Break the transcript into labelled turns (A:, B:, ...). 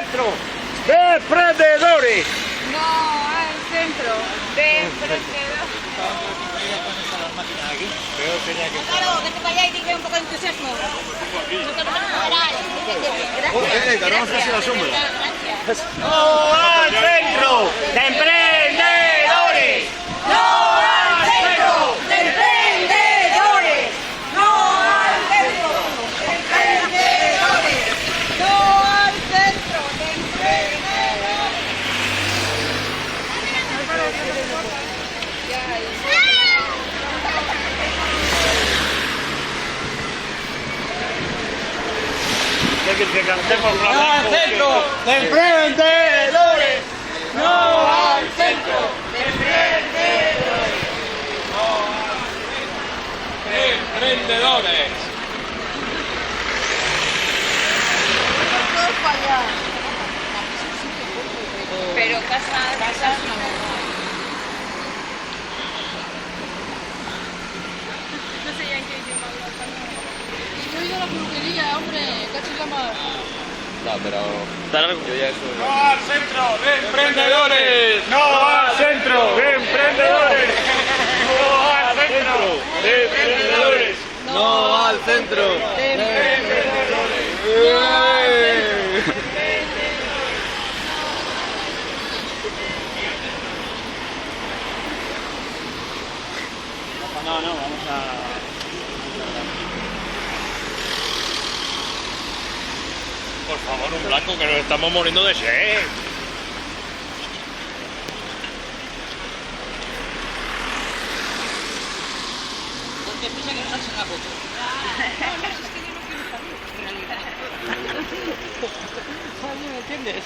A: centro de emprendedores.
B: No al centro de emprendedores.
C: Claro, vete para allá y dime un poco de entusiasmo.
A: No al centro de emprendedores. No al centro de emprendedores.
C: No al centro de emprendedores. No al centro de emprendedores.
A: Que cantemos
D: ¡No al centro de emprendedores! ¡No al centro de emprendedores! ¡Emprendedores!
B: Pero casas no. No sé ya en qué idioma hablan.
E: Estoy a la peluquería, hombre, cacho la mar.
D: No, pero yo ya eso...
A: No al centro de emprendedores. No al centro de emprendedores. No al centro de emprendedores.
D: ¡No al centro!
A: No, vamos a...
F: Por favor, un blanco que nos estamos muriendo de sed.
C: Porque piensa que nos hacen la foto.
E: ¿Me entiendes?